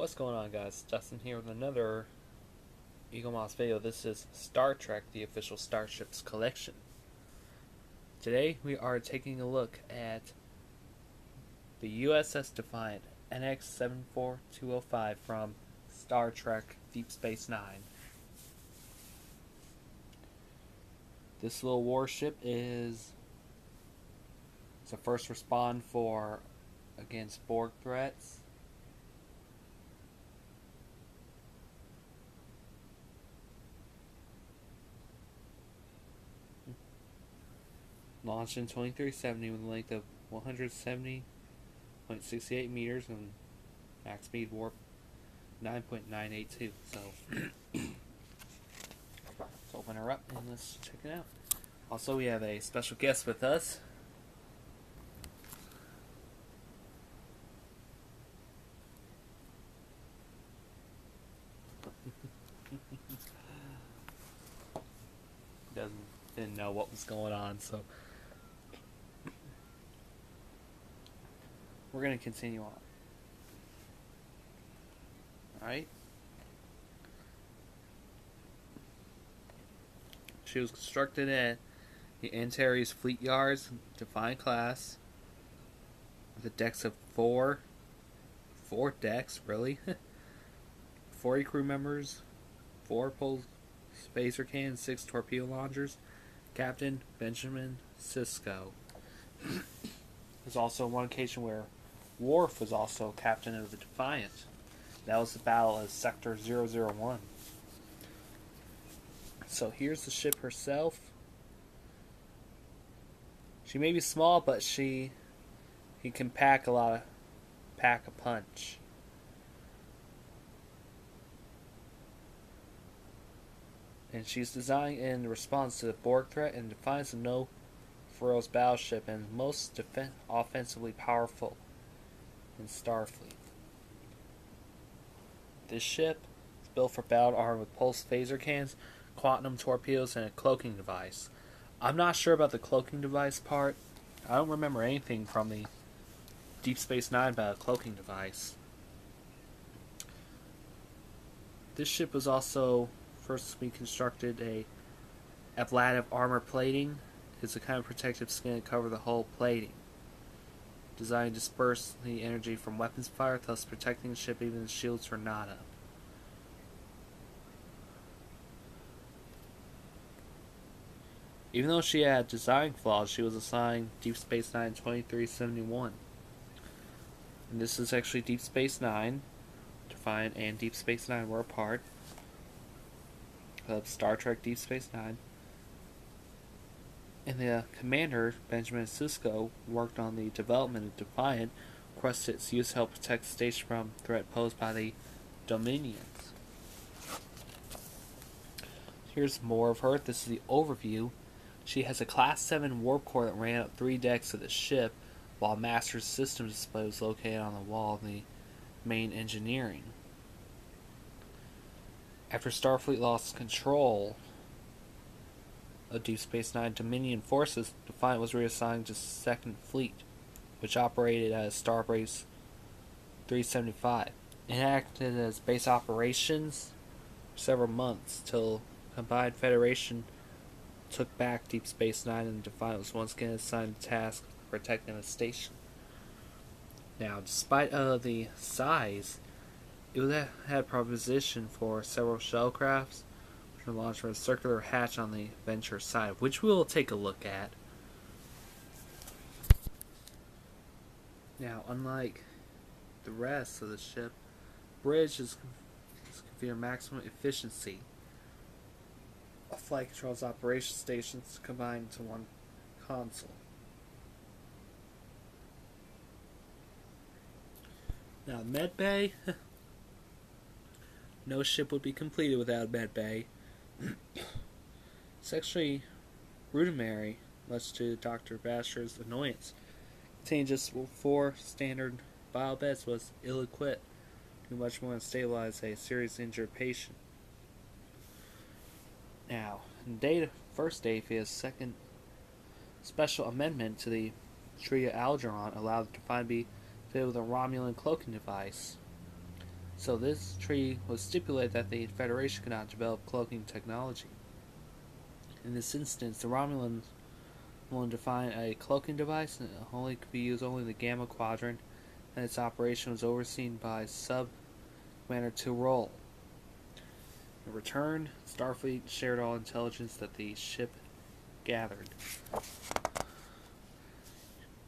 What's going on, guys? Justin here with another Eagle Moss video. This is Star Trek, the official Starships collection. Today we are taking a look at the U.S.S. Defiant NX-74205 from Star Trek Deep Space Nine. This little warship is a first respond against Borg threats. Launched in 2370 with a length of 170.68 meters and max speed warp 9.982. So let's open her up and let's check it out. Also, we have a special guest with us. Didn't know what was going on, so we're going to continue on. Alright. She was constructed at the Antares Fleet Yard's Defiant-class with a decks of four decks, really? 40 crew members, 4 pole spacer cannons, 6 torpedo launchers. Captain Benjamin Sisko. There's also one occasion where Worf was also captain of the Defiant. That was the battle of Sector 001. So here's the ship herself. She may be small, but he can pack a punch. And she's designed in response to the Borg threat and defines the no-frills battleship and most offensively powerful in Starfleet. This ship is built for battle armed with pulse phaser cannons, quantum torpedoes, and a cloaking device. I'm not sure about the cloaking device part. I don't remember anything from the Deep Space Nine about a cloaking device. This ship was also first we constructed a ablative armor plating. It's a kind of protective skin to cover the hull plating, designed to disperse the energy from weapons fire, thus protecting the ship even if the shields were not up. Even though she had design flaws, she was assigned Deep Space Nine 2371. And this is actually Deep Space Nine. Defiant and Deep Space Nine were apart of Star Trek Deep Space Nine. And the commander, Benjamin Sisko, worked on the development of Defiant, requested its use to help protect the station from threat posed by the Dominions. Here's more of her. This is the overview. She has a Class 7 warp core that ran up 3 decks of the ship, while Master's system display was located on the wall of the main engineering. After Starfleet lost control of Deep Space Nine Dominion forces, Defiant was reassigned to 2nd Fleet, which operated as Starbase 375. It acted as base operations for several months till Combined Federation took back Deep Space Nine, and Defiant was once again assigned the task of protecting the station. Now, despite the size, it had proposition for several shellcrafts, which were launched from a circular hatch on the Venture side, which we'll take a look at. Now, unlike the rest of the ship, bridge is configured maximum efficiency. A flight controls operation stations combined into one console. Now, medbay. No ship would be completed without a med bay. It's actually rudimentary, much to Dr. Basher's annoyance. Containing just 4 standard bio beds was ill-equipped, too much more to stabilize a seriously injured patient. Now, in first day for his second special amendment to the Treaty of Algernon allowed the Defiant to be fitted with a Romulan cloaking device. So this treaty was stipulated that the Federation could not develop cloaking technology. In this instance, the Romulans wanted to find a cloaking device and it only could be used only in the Gamma Quadrant, and its operation was overseen by Sub-Commander Tyrol. In return, Starfleet shared all intelligence that the ship gathered.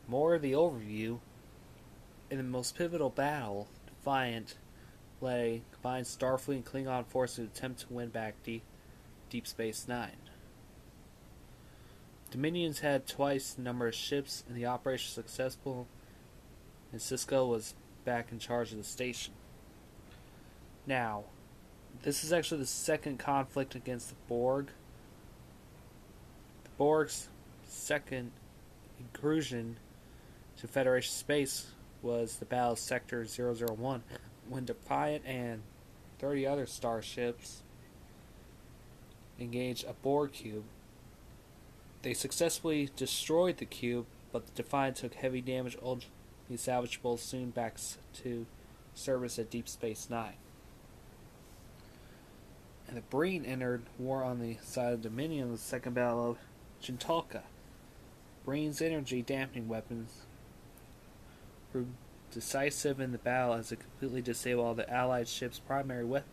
More of the overview. In the most pivotal battle, Defiant led a combined Starfleet and Klingon force to attempt to win back Deep Space Nine. Dominions had twice the number of ships, and the operation was successful, and Cisco was back in charge of the station. Now, this is actually the second conflict against the Borg. The Borg's second incursion to Federation space was the Battle of Sector 001, when Defiant and 30 other starships engaged a Borg cube. They successfully destroyed the cube, but the Defiant took heavy damage, ultimately salvageable soon back to service at Deep Space Nine. And the Breen entered war on the side of Dominion in the Second Battle of Chintalka. Breen's energy dampening weapons were decisive in the battle as it completely disabled all the Allied ships' primary weapons.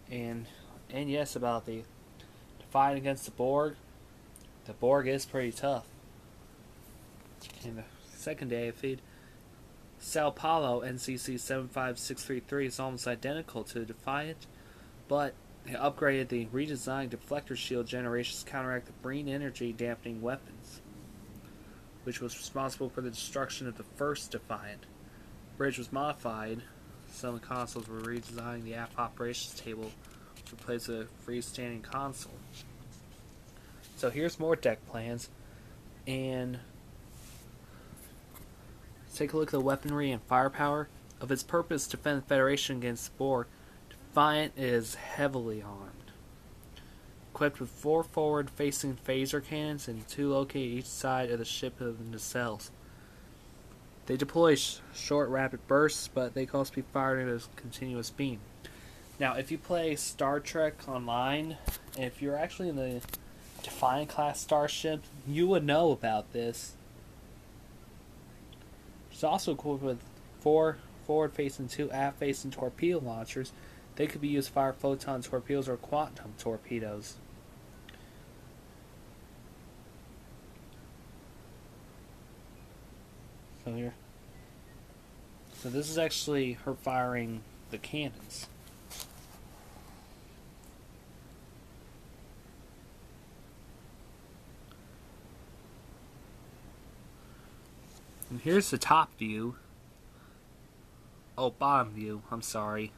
And yes, about the fight against the Borg is pretty tough. In the second day of feed, Sao Paulo NCC 75633 is almost identical to the Defiant, but they upgraded the redesigned deflector shield generations to counteract the Breen energy dampening weapons, which was responsible for the destruction of the first Defiant. The bridge was modified. Some consoles were redesigning the aft operations table to replace a freestanding console. So here's more deck plans, and let's take a look at the weaponry and firepower. Of its purpose to defend the Federation against the Borg, Defiant is heavily armed. Equipped with 4 forward-facing phaser cannons and 2 located each side of the ship of the nacelles. They deploy short, rapid bursts, but they can also be fired at a continuous beam. Now, if you play Star Trek Online, and if you're actually in the Defiant-class Starship, you would know about this. It's also equipped with 4 forward-facing, 2 aft-facing torpedo launchers. They could be used to fire photon torpedoes or quantum torpedoes. So this is actually her firing the cannons. And here's the top view. Oh, bottom view, I'm sorry.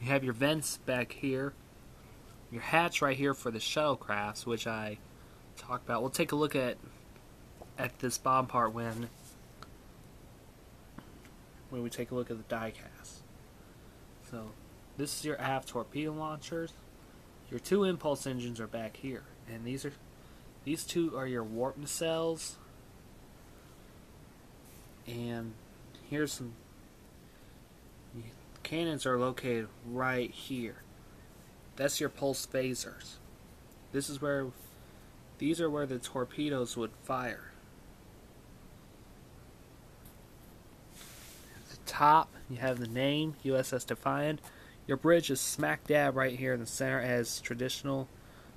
You have your vents back here. Your hatch right here for the shuttlecrafts, which I talked about. We'll take a look at this bottom part when we take a look at the diecast. So, this is your aft torpedo launchers. Your 2 impulse engines are back here, and these 2 are your warp nacelles. And here's some. The cannons are located right here. That's your pulse phasers. These are where the torpedoes would fire. At the top, you have the name, U.S.S. Defiant. Your bridge is smack dab right here in the center, as traditional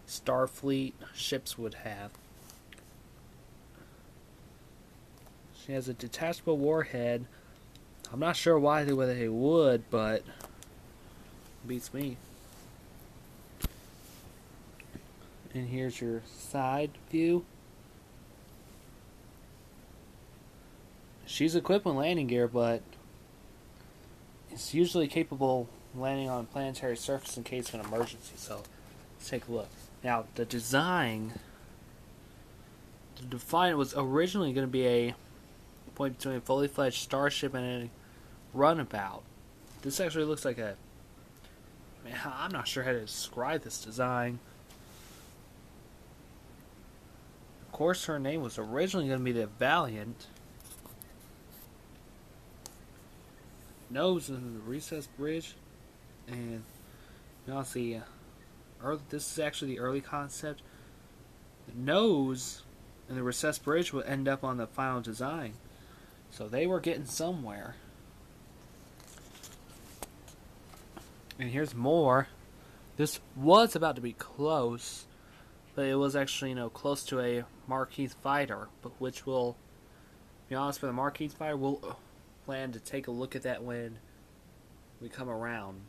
Starfleet ships would have. She has a detachable warhead. I'm not sure why they would, but it beats me. And here's your side view. She's equipped with landing gear, but it's usually capable of landing on a planetary surface in case of an emergency. So let's take a look. Now, the design, the Defiant was originally going to be a point between a fully fledged starship and a runabout. This actually looks like a... Man, I'm not sure how to describe this design. Of course, her name was originally going to be the Valiant. nose in the recess bridge, and you all see, this is actually the early concept. The nose and the recessed bridge would end up on the final design, so they were getting somewhere. And here's more. This was about to be close, but it was actually, close to a Marquis fighter, but which will, to be honest, for the Marquis fighter, we'll plan to take a look at that when we come around.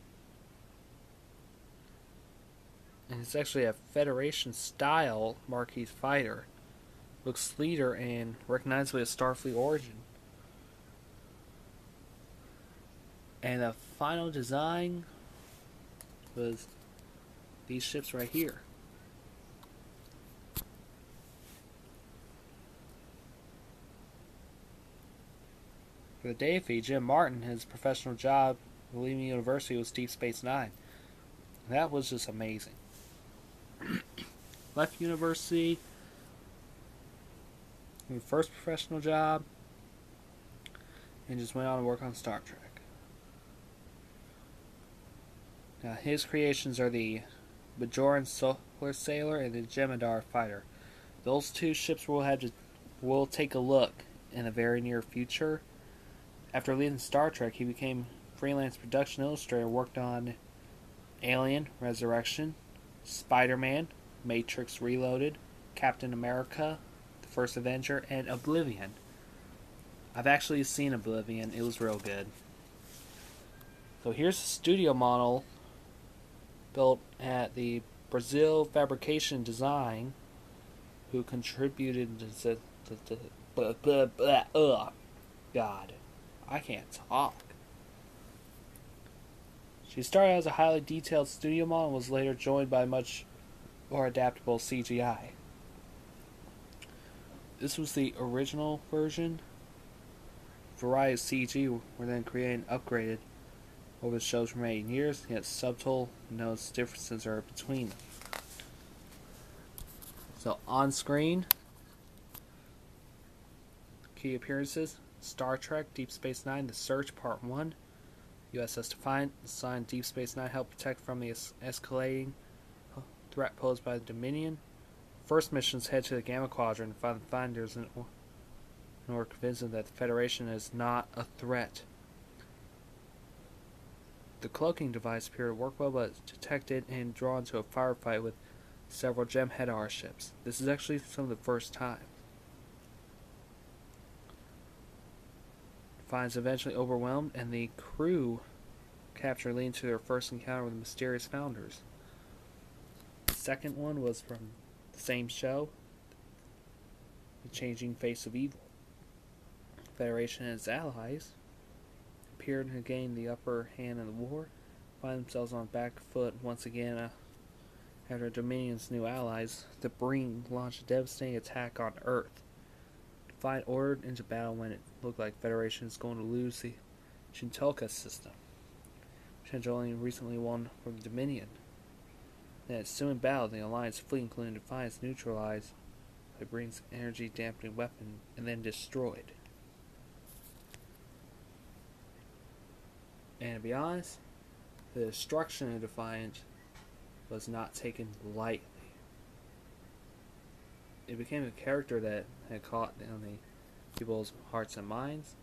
And it's actually a Federation-style Marquis fighter. Looks sleeker and recognizably a Starfleet origin. And the final design was these ships right here. For the Defiant, Jim Martin, his professional job leaving university was Deep Space Nine. That was just amazing. Left university, first professional job, and just went on to work on Star Trek. Now, his creations are the Bajoran Solar Sailor and the Jem'Hadar Fighter. Those two ships we'll take a look in the very near future. After leaving Star Trek, he became freelance production illustrator, worked on Alien, Resurrection, Spider-Man, Matrix Reloaded, Captain America, The First Avenger, and Oblivion. I've actually seen Oblivion. It was real good. So here's the studio model built at the Brazil Fabrication Design, who contributed to God, I can't talk. She started as a highly detailed studio model and was later joined by much more adaptable CGI. This was the original version. Variety CG were then created and upgraded over the show's remaining years, yet subtle notes differences are between them. So on screen, key appearances: Star Trek, Deep Space Nine, The Search, Part 1. U.S.S. Defiant, assigned Deep Space Nine, help protect from the escalating threat posed by the Dominion. First missions head to the Gamma Quadrant and find the finders in order to convince them that the Federation is not a threat. The cloaking device appeared to work well, but detected and drawn to a firefight with several Jem'Hadar ships. This is actually some of the first time. Defiant's eventually overwhelmed, and the crew capture, leading to their first encounter with the mysterious founders. The second one was from the same show, The Changing Face of Evil. The Federation and its allies appeared to gain the upper hand in the war, find themselves on back foot once again after Dominion's new allies, the Breen, launched a devastating attack on Earth. Defiant ordered into battle when it looked like Federation is going to lose the Shintoka system, which had only recently won from the Dominion. Then at soon battle, the Alliance fleet, including Defiance, neutralized by Breen's energy-dampening weapon and then destroyed. And to be honest, the destruction of Defiant was not taken lightly. It became a character that had caught on the people's hearts and minds.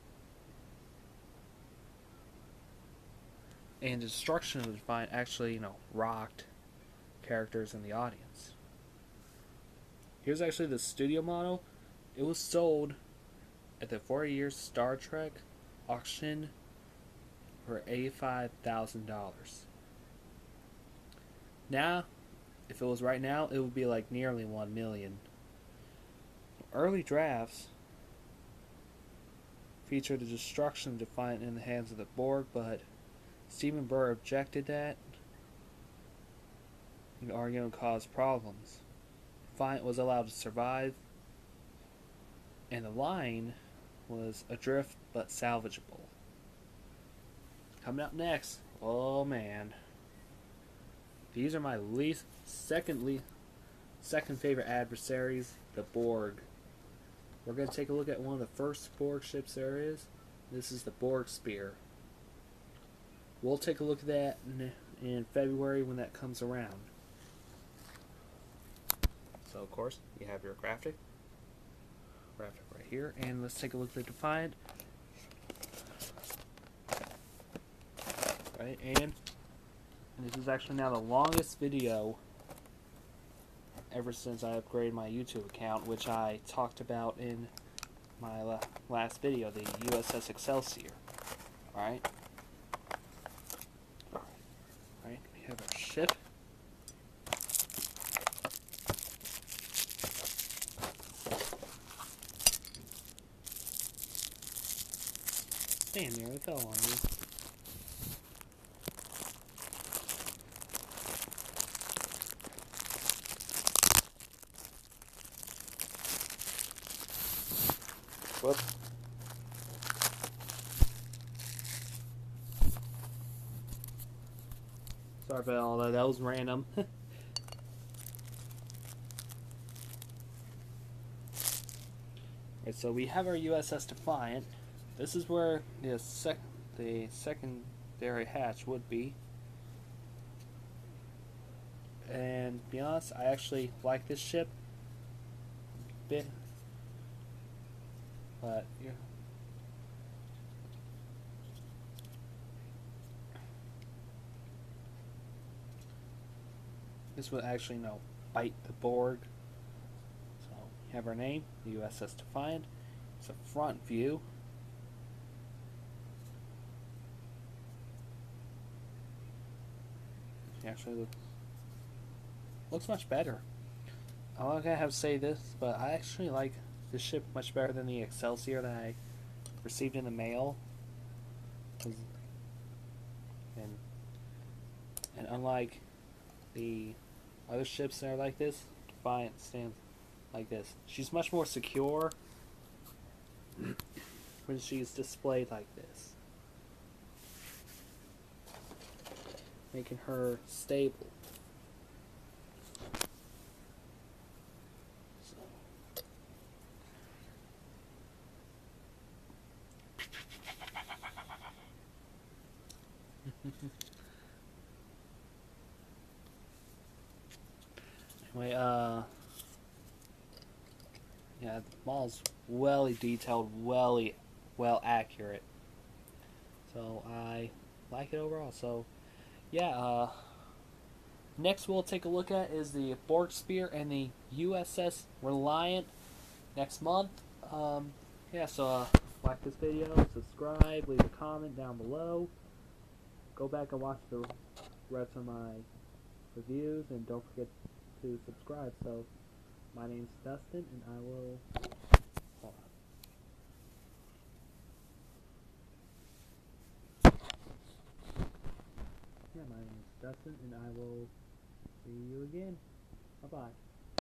And the destruction of the Defiant actually, rocked characters in the audience. Here's actually the studio model. It was sold at the 40-year Star Trek auction for $85,000. Now, if it was right now, it would be like nearly $1 million. Early drafts featured the destruction of Defiant in the hands of the Borg, but Stephen Burr objected that the argument caused problems. Defiant was allowed to survive, and the line was adrift but salvageable. Coming up next, oh man, these are my second favorite adversaries, the Borg. We're going to take a look at one of the first Borg ships there is. This is the Borg Spear. we'll take a look at that in February when that comes around. So, of course, you have your graphic right here, and let's take a look at the Defiant. Right, and this is actually now the longest video ever since I upgraded my YouTube account, which I talked about in my last video, the U.S.S. Excelsior. Alright? Alright, we have our ship. Damn, nearly fell on me. Whoops. Sorry about all that. That was random. Right, so we have our U.S.S. Defiant. This is where the secondary hatch would be. And to be honest, I actually like this ship a bit. But yeah. This would actually bite the Borg. So you have our name, the U.S.S. Defiant. It's a front view. It actually looks much better. I'm not gonna have to say this, but I actually like this ship much better than the Excelsior that I received in the mail. And unlike the other ships that are like this, Defiant stands like this. She's much more secure when she's displayed like this, making her stable. Anyway, yeah, the model's well detailed, well accurate. So I like it overall. So yeah, next we'll take a look at is the Borg Spear and the U.S.S. Reliant next month. Yeah, so like this video, subscribe, leave a comment down below. Go back and watch the rest of my reviews, and don't forget to subscribe. So my name's Dustin, and I will hold on. Yeah, my name's Dustin, and I will see you again. Bye bye.